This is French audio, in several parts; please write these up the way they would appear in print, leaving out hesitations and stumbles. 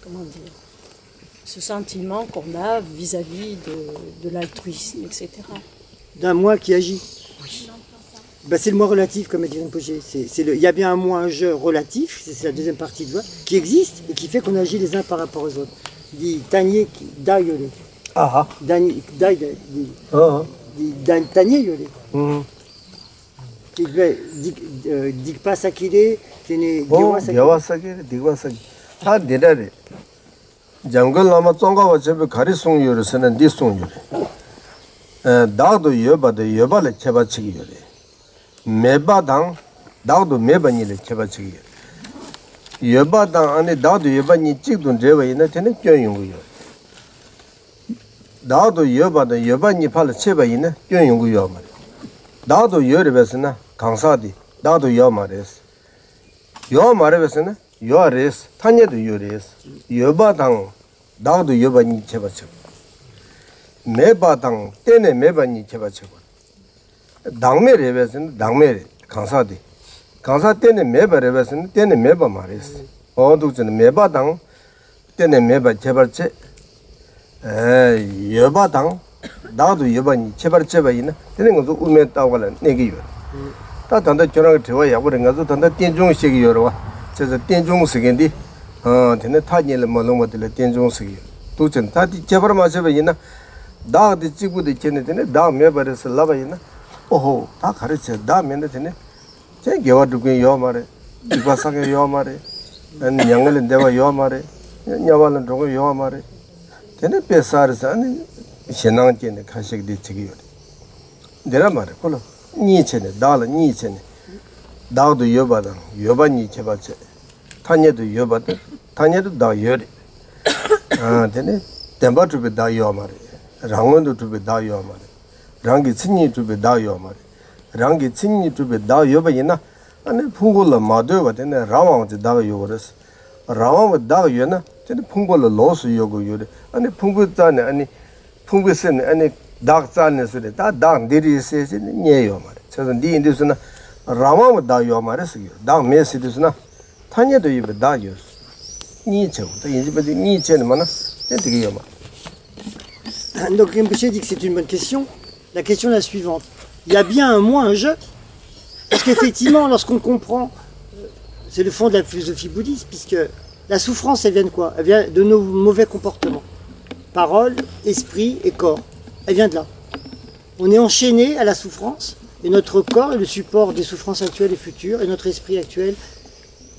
comment dire, ce sentiment qu'on a vis-à-vis de l'altruisme, etc. D'un moi qui agit. Oui. Ben, c'est le moi relatif, comme a dit Rinpoche. Il y a bien un moi, un je relatif, c'est la deuxième partie de voix, qui existe et qui fait qu'on agit les uns par rapport aux autres. Dit Tanier Dai Yole. Ah Dai Tanier Yole. Dik pas sakile, tene Gyawa sakile, digwa sakile. 다 내라래. 장글 남아 쫑가와 집에 가리 송요르서는 니 송요르. 나도 여바도 여발에 제바치기 요래. 매바당 나도 매바니를 제바치기 요래. 여바당 안에 나도 여바니 찍던 제바이나 되는 껴용구요. 나도 여바도 여바니 팔을 제바이나 껴용구요 말. 나도 여르베스나 강사디 나도 여 말했어. 여 말해베스나 여레스 타녀도 여레스. 여바당 나도 여바니 제바치고. 매바당 때네 매바니 제바치고. 당매레베스는 당매레 강사디. 강사 때네 매바레베스는 때네 매바 말했어. 어두저는 매바당 때네 매바 제발체. 여바당 나도 여바니 제발체바이나 되는 것도 우메 따고는 내기요. 다 단다 저랑 대화야 그런 것도 단다 땡종식이 여러와. 그래서 땡종식인데 되네 타니를 몰롱 것들 땡종식이. 도전 다디 제발 마셔바이나 다디 찍고도 있겠네. 다 매바레서 라바이나. 오호 다 가르쳐 다 맨날 되네. 제 개와두고 요 말에 이과상에 요 말에 양을 내가 요 말에 냐발은 저거 요 말에 되네 배사르서 아니 신앙전에 가식이 되지기요. 내가 말해 콜로 니체네 달라 니체네 다도 여바다 여바니 제바체 타녀도 여바다 타녀도 다 여리 되네 템바트베 다 요 말에 랑원도 두베 다 요 말에 랑기 친니 두베 다 요 말에 랑기 친니 두베 다 여바이나 아니 풍골라 마도가 되네 라왕지 다 요거스 라왕 다 요나 되네 풍골라 로스 요고 요래 아니 풍부자네 아니 풍부선 아니 닥자네 소리 다당 데리세지 녀요 말에 저도 니 인도스나 라왕 다 요 말에서 당 메시드스나 타녀도 이베 다 요스 니체도 인지버지 니체는 뭐나 되게 요 말. Donc Rinpoche dit que c'est une bonne question. La question est la suivante. Il y a bien un moi, un je. Parce qu'effectivement, lorsqu'on comprend, c'est le fond de la philosophie bouddhiste, puisque la souffrance, elle vient de quoi? Elle vient de nos mauvais comportements. Parole, esprit et corps. Elle vient de là. On est enchaîné à la souffrance, et notre corps est le support des souffrances actuelles et futures, et notre esprit actuel,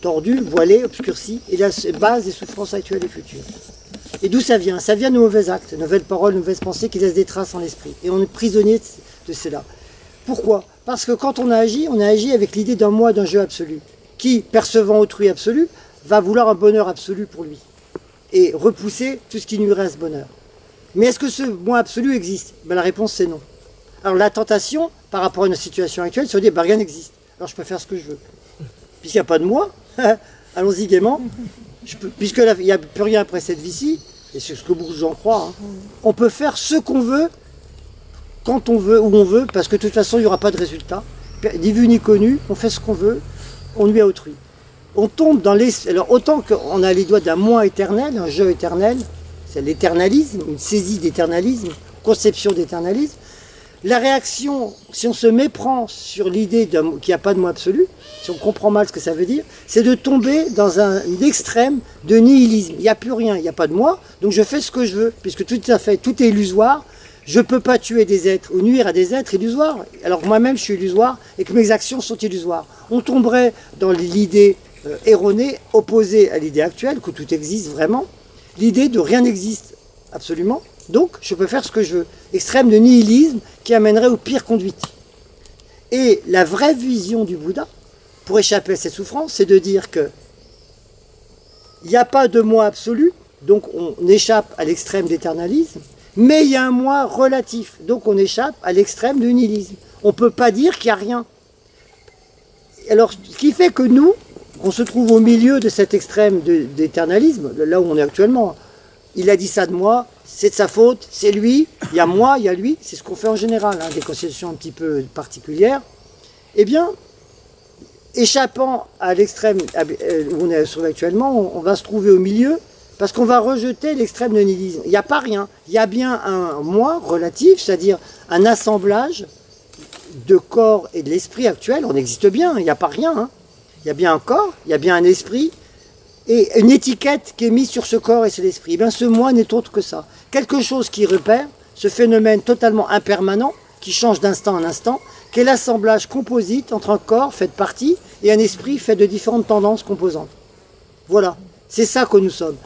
tordu, voilé, obscurci, est la base des souffrances actuelles et futures. Et d'où ça vient? Ça vient de mauvais actes, de nouvelles paroles, de mauvaises pensées qui laissent des traces en l'esprit. Et on est prisonnier de cela. Pourquoi? Parce que quand on a agi avec l'idée d'un moi, d'un jeu absolu, qui, percevant autrui absolu, va vouloir un bonheur absolu pour lui, et repousser tout ce qui nuirait à ce bonheur. Mais est-ce que ce moi absolu existe? Ben, la réponse c'est non. Alors la tentation, par rapport à notre situation actuelle, c'est de dire, ben, rien n'existe, alors je peux faire ce que je veux. Puisqu'il n'y a pas de moi, allons-y gaiement, puisqu'il n'y a plus rien après cette vie-ci, et c'est ce que beaucoup de gens croient, on peut faire ce qu'on veut, quand on veut, où on veut, parce que de toute façon il n'y aura pas de résultat, ni vu ni connu, on fait ce qu'on veut, on nuit à autrui. On tombe dans les... Alors autant qu'on a les doigts d'un moi éternel, un jeu éternel, c'est l'éternalisme, une saisie d'éternalisme, conception d'éternalisme, la réaction, si on se méprend sur l'idée qu'il n'y a pas de moi absolu, si on comprend mal ce que ça veut dire, c'est de tomber dans un extrême de nihilisme. Il n'y a plus rien, il n'y a pas de moi, donc je fais ce que je veux, puisque tout est illusoire. Je ne peux pas tuer des êtres ou nuire à des êtres illusoires, alors que moi-même je suis illusoire et que mes actions sont illusoires. On tomberait dans l'idée erronée, opposée à l'idée actuelle, que tout existe vraiment, l'idée de rien n'existe absolument, donc je peux faire ce que je veux. Extrême de nihilisme qui amènerait aux pires conduites. Et la vraie vision du Bouddha, pour échapper à cette souffrance, c'est de dire que il n'y a pas de moi absolu, donc on échappe à l'extrême d'éternalisme, mais il y a un moi relatif, donc on échappe à l'extrême du nihilisme. On ne peut pas dire qu'il n'y a rien. Alors, ce qui fait que nous, on se trouve au milieu de cet extrême d'éternalisme, là où on est actuellement. Il a dit ça de moi, c'est de sa faute, c'est lui, il y a moi, il y a lui, c'est ce qu'on fait en général, des conceptions un petit peu particulières. Eh bien, échappant à l'extrême où on est actuellement, on va se trouver au milieu Parce qu'on va rejeter l'extrême de nihilisme. Il n'y a pas rien. Il y a bien un moi relatif, c'est-à-dire un assemblage de corps et de l'esprit actuel. On existe bien, il n'y a pas rien. Hein. Il y a bien un corps, il y a bien un esprit, et une étiquette qui est mise sur ce corps et sur l'esprit. Eh bien, ce moi n'est autre que ça. Quelque chose qui repère ce phénomène totalement impermanent, qui change d'instant en instant, qui est l'assemblage composite entre un corps fait de parties et un esprit fait de différentes tendances composantes. Voilà, c'est ça que nous sommes.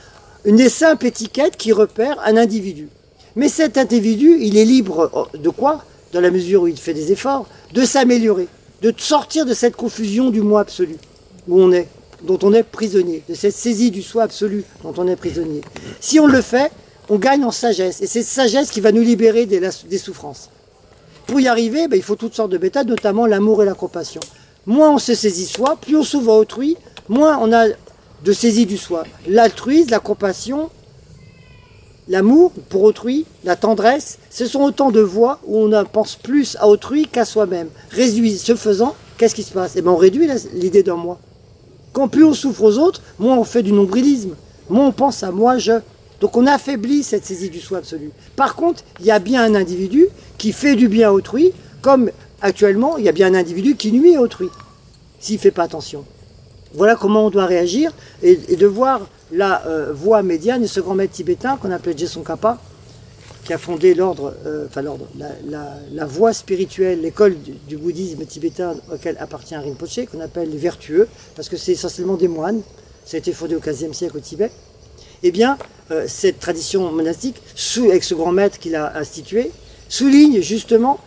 Une simple étiquette qui repère un individu. Mais cet individu, il est libre de quoi? Dans la mesure où il fait des efforts, de s'améliorer, de sortir de cette confusion du moi absolu, où on est, dont on est prisonnier, de cette saisie du soi absolu dont on est prisonnier. Si on le fait, on gagne en sagesse, et c'est cette sagesse qui va nous libérer des souffrances. Pour y arriver, il faut toutes sortes de méthodes, notamment l'amour et la compassion. Moins on se saisit soi, plus on s'ouvre à autrui, moins on a de saisie du soi. L'altruisme, la compassion, l'amour pour autrui, la tendresse, ce sont autant de voies où on pense plus à autrui qu'à soi-même. Ce faisant, qu'est-ce qui se passe? On réduit l'idée d'un moi. Quand plus on souffre aux autres, moins on fait du nombrilisme, moins on pense à moi, je. Donc on affaiblit cette saisie du soi absolu. Par contre, il y a bien un individu qui fait du bien à autrui, comme actuellement, il y a bien un individu qui nuit à autrui, s'il ne fait pas attention. Voilà comment on doit réagir, et de voir la voie médiane et ce grand maître tibétain qu'on appelait Tsongkhapa, qui a fondé l'ordre, la voie spirituelle, l'école du bouddhisme tibétain auquel appartient Rinpoché, qu'on appelle les vertueux, parce que c'est essentiellement des moines, ça a été fondé au XVe siècle au Tibet. Eh bien, cette tradition monastique, avec ce grand maître qu'il a institué, souligne justement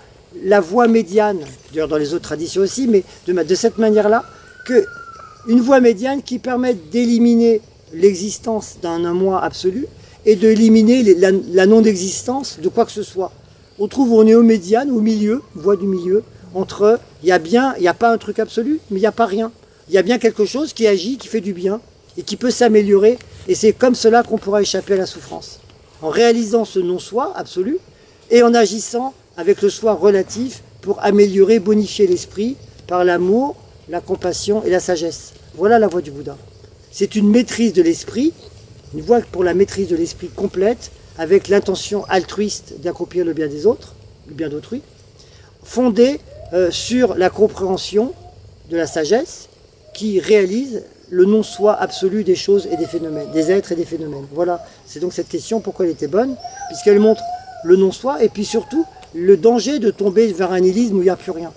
la voie médiane, d'ailleurs dans les autres traditions aussi, mais de cette manière-là, qu'une voie médiane qui permet d'éliminer l'existence d'un moi absolu et d'éliminer la non-existence de quoi que ce soit. On trouve où on est au médiane, au milieu, voie du milieu, entre, il n'y a pas un truc absolu, mais il n'y a pas rien. Il y a bien quelque chose qui agit, qui fait du bien, et qui peut s'améliorer, et c'est comme cela qu'on pourra échapper à la souffrance. En réalisant ce non-soi absolu, et en agissant avec le soi relatif pour améliorer, bonifier l'esprit par l'amour, la compassion et la sagesse. Voilà la voie du Bouddha. C'est une maîtrise de l'esprit, une voie pour la maîtrise de l'esprit complète, avec l'intention altruiste d'accomplir le bien des autres, le bien d'autrui, fondée sur la compréhension de la sagesse qui réalise le non-soi absolu des choses et des phénomènes, des êtres et des phénomènes. Voilà, c'est donc cette question, pourquoi elle était bonne, puisqu'elle montre le non-soi et puis surtout le danger de tomber vers un nihilisme où il n'y a plus rien.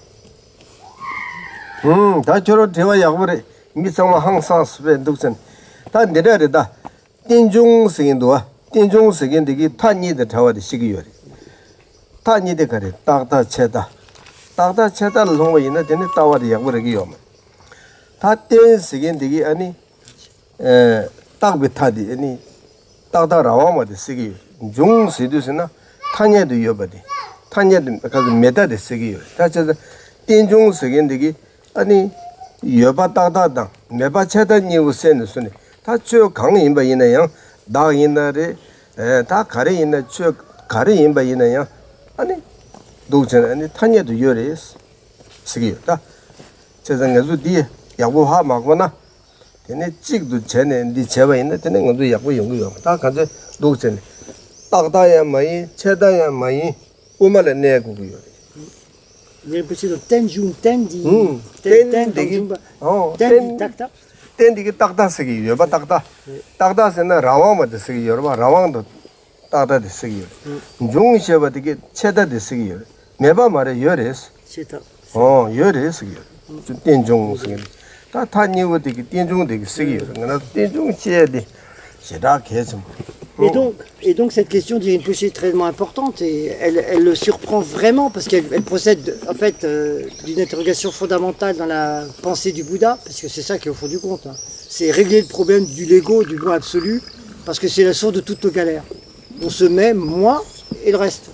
다때 세겐데기 아니 딱베타디 아니 딱다 라와마데 세기 종 세두스나 타냐도 여바디 타냐도 가서 메다데 세기 다저 땡종 세겐데기 아니 여바 딱다다 메바 차다니 우센스네 다저 강인바 이나양 다인나레 다 가래 있나 저 가래 인바 이나양 아니 도전 아니 타냐도 여레스 세기다 저장가도 뒤에 야구하 막거나 얘네 찍도 전에 네 제가 있는 데는 것도 야구 연구요. 다 간제 녹전 딱다야 마이 체다야 마이 오말에 내고요. Rinpoche tenjung tendi. ten디 tendi 딱딱. ten디기 딱다스기 여봐 딱다. 딱다스는 라왕마도 쓰기 여봐 라왕도 딱다데 쓰기. 종시바디게 체다데 쓰기. 매바 말에 열에스. C'est 열에스. 땡종 쓰기. 다 타니고되게 땡종되게 쓰기. 그러나 땡종 시에디 시다 계속. Et donc cette question d'Rinpoche est très importante et elle le surprend vraiment parce qu'elle procède en fait d'une interrogation fondamentale dans la pensée du Bouddha, parce que c'est ça qui est au fond du compte. Hein. C'est régler le problème du l'ego, du moi absolu, parce que c'est la source de toutes nos galères. On se met moi et le reste.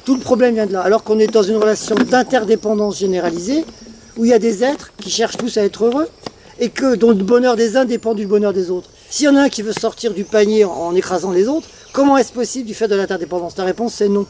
Tout le problème vient de là, alors qu'on est dans une relation d'interdépendance généralisée où il y a des êtres qui cherchent tous à être heureux et dont le bonheur des uns dépend du bonheur des autres. S'il y en a un qui veut sortir du panier en écrasant les autres, comment est-ce possible du fait de l'interdépendance? La réponse c'est non.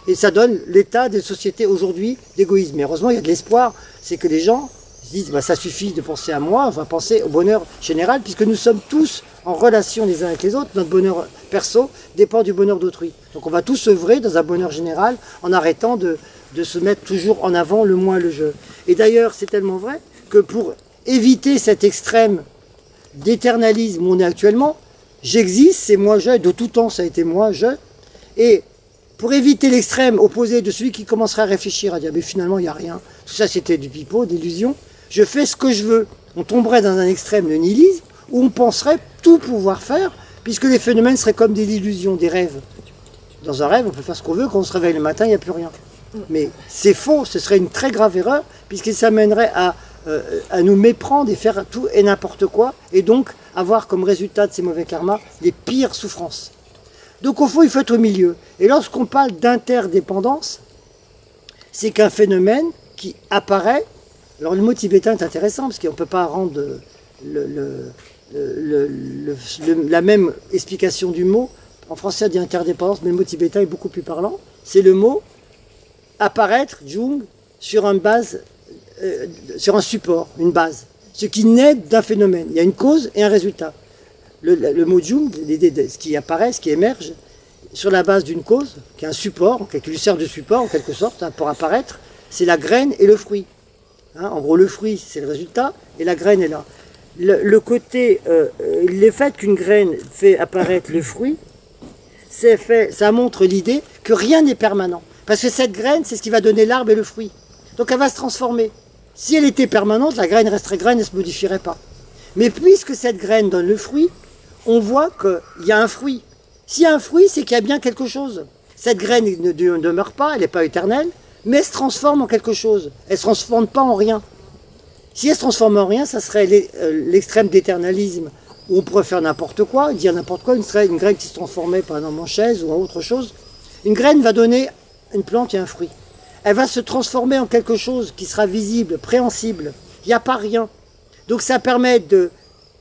Et ça donne l'état des sociétés aujourd'hui d'égoïsme. Mais heureusement il y a de l'espoir, c'est que les gens se disent bah, ça suffit de penser à moi, on va penser au bonheur général, puisque nous sommes tous en relation les uns avec les autres. Notre bonheur perso dépend du bonheur d'autrui. Donc on va tous œuvrer dans un bonheur général en arrêtant de se mettre toujours en avant le moi, le je. Et d'ailleurs, c'est tellement vrai que pour éviter cet extrême d'éternalisme où on est actuellement, j'existe, c'est moi, je, de tout temps ça a été moi, je. Et pour éviter l'extrême opposé de celui qui commencerait à réfléchir, à dire mais finalement il n'y a rien, tout ça c'était du pipeau, d'illusion, je fais ce que je veux. On tomberait dans un extrême de nihilisme où on penserait tout pouvoir faire, puisque les phénomènes seraient comme des illusions, des rêves. Dans un rêve, on peut faire ce qu'on veut, quand on se réveille le matin, il n'y a plus rien. Mais c'est faux, ce serait une très grave erreur, puisqu'il s'amènerait à nous méprendre et faire tout et n'importe quoi, et donc avoir comme résultat de ces mauvais karmas les pires souffrances. Donc au fond, il faut être au milieu. Et lorsqu'on parle d'interdépendance, c'est qu'un phénomène qui apparaît. Alors le mot tibétain est intéressant, parce qu'on ne peut pas rendre la même explication du mot. En français, on dit interdépendance, mais le mot tibétain est beaucoup plus parlant. C'est le mot apparaître, jung, sur une base, sur un support, une base. Ce qui naît d'un phénomène. Il y a une cause et un résultat. Le mot jung, l'idée de ce qui apparaît, ce qui émerge, sur la base d'une cause, qui est un support, qui lui sert de support en quelque sorte, hein, pour apparaître, c'est la graine et le fruit. Hein, en gros, le fruit, c'est le résultat, et la graine est là. Le fait qu'une graine fait apparaître le fruit, ça montre l'idée que rien n'est permanent. Parce que cette graine, c'est ce qui va donner l'arbre et le fruit. Donc elle va se transformer. Si elle était permanente, la graine resterait graine et ne se modifierait pas. Mais puisque cette graine donne le fruit, on voit qu'il y a un fruit. S'il y a un fruit, c'est qu'il y a bien quelque chose. Cette graine ne demeure pas, elle n'est pas éternelle, mais elle se transforme en quelque chose. Elle ne se transforme pas en rien. Si elle se transforme en rien, ça serait l'extrême d'éternalisme, où on pourrait faire n'importe quoi, dire n'importe quoi, une graine qui se transformait par exemple en chaise ou en autre chose. Une graine va donner une plante et un fruit. Elle va se transformer en quelque chose qui sera visible, préhensible. Il n'y a pas rien. Donc ça permet de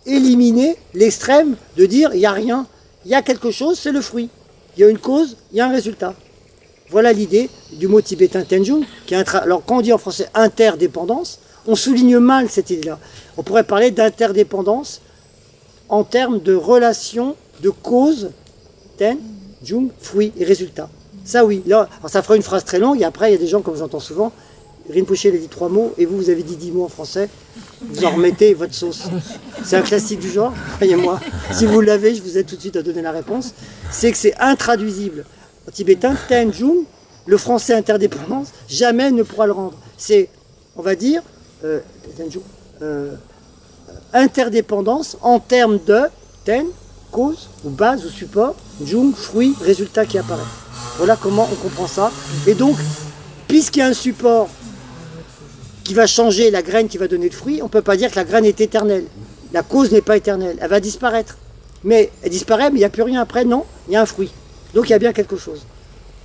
éliminer l'extrême, de dire il n'y a rien, il y a quelque chose, c'est le fruit. Il y a une cause, il y a un résultat. Voilà l'idée du mot tibétain Tenjung. Alors quand on dit en français interdépendance, on souligne mal cette idée-là. On pourrait parler d'interdépendance en termes de relation, de cause, ten, jung, fruit et résultat. Ça oui, là, alors ça fera une phrase très longue et après il y a des gens, comme j'entends souvent, Rinpoche il a dit 3 mots et vous avez dit 10 mots en français, vous en remettez votre sauce. C'est un classique du genre, croyez-moi. Si vous l'avez, je vous aide tout de suite à donner la réponse. C'est que c'est intraduisible. En tibétain, ten, jung, le français interdépendance, jamais ne pourra le rendre. C'est, on va dire, interdépendance en termes de ten, cause ou base ou support, jung, fruit, résultat qui apparaît. Voilà comment on comprend ça. Et donc, puisqu'il y a un support qui va changer la graine qui va donner le fruit, on ne peut pas dire que la graine est éternelle. La cause n'est pas éternelle, elle va disparaître. Mais elle disparaît, mais il n'y a plus rien après, non, il y a un fruit. Donc il y a bien quelque chose.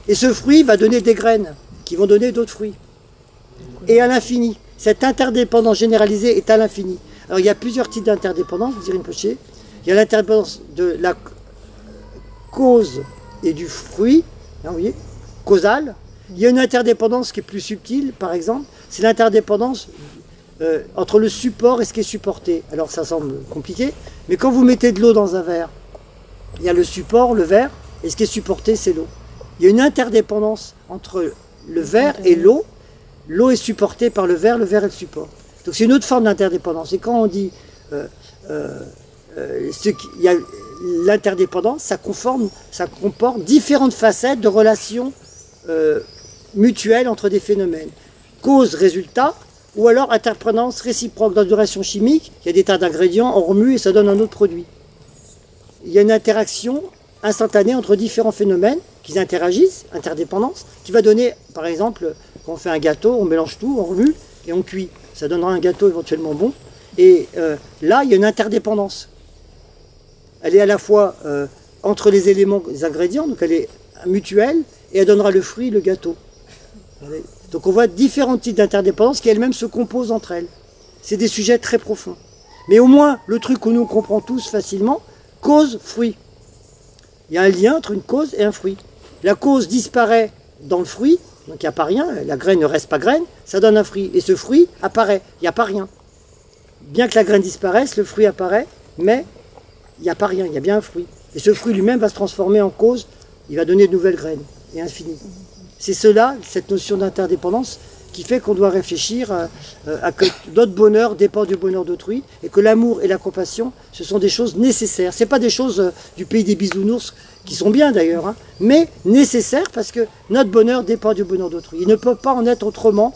Et ce fruit va donner des graines qui vont donner d'autres fruits. Et à l'infini. Cette interdépendance généralisée est à l'infini. Alors il y a plusieurs types d'interdépendance, vous direz une pochée. Il y a l'interdépendance de la cause et du fruit, hein, vous voyez, causale. Il y a une interdépendance qui est plus subtile, par exemple, c'est l'interdépendance entre le support et ce qui est supporté. Alors ça semble compliqué, mais quand vous mettez de l'eau dans un verre, il y a le support, le verre, et ce qui est supporté, c'est l'eau. Il y a une interdépendance entre le verre et l'eau. L'eau est supportée par le verre est le support. Donc c'est une autre forme d'interdépendance. Et quand on dit l'interdépendance, ça comporte différentes facettes de relations mutuelles entre des phénomènes. Cause-résultat, ou alors interdépendance réciproque. Dans une réaction chimique, il y a des tas d'ingrédients, on remue et ça donne un autre produit. Il y a une interaction instantanée entre différents phénomènes qui interagissent, interdépendance, qui va donner, par exemple, quand on fait un gâteau, on mélange tout, on remue et on cuit. Ça donnera un gâteau éventuellement bon. Et là, il y a une interdépendance. Elle est à la fois entre les éléments, les ingrédients, donc elle est mutuelle, et elle donnera le fruit, le gâteau. Donc on voit différents types d'interdépendance qui elles-mêmes se composent entre elles. C'est des sujets très profonds. Mais au moins, le truc que nous comprenons tous facilement, cause, fruit. Il y a un lien entre une cause et un fruit. La cause disparaît dans le fruit, donc il n'y a pas rien, la graine ne reste pas graine, ça donne un fruit. Et ce fruit apparaît, il n'y a pas rien. Bien que la graine disparaisse, le fruit apparaît, mais il n'y a pas rien, il y a bien un fruit. Et ce fruit lui-même va se transformer en cause, il va donner de nouvelles graines, et ainsi. C'est cela, cette notion d'interdépendance, qui fait qu'on doit réfléchir à que notre bonheur dépend du bonheur d'autrui, et que l'amour et la compassion, ce sont des choses nécessaires. Ce n'est pas des choses du pays des bisounours, qui sont bien d'ailleurs, hein, mais nécessaires parce que notre bonheur dépend du bonheur d'autrui. Il ne peut pas en être autrement.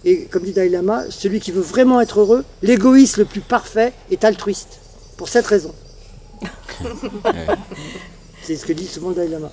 Et comme dit Dalai Lama, celui qui veut vraiment être heureux, l'égoïsme le plus parfait est altruiste. Pour cette raison. C'est ce que dit souvent le Dalai Lama.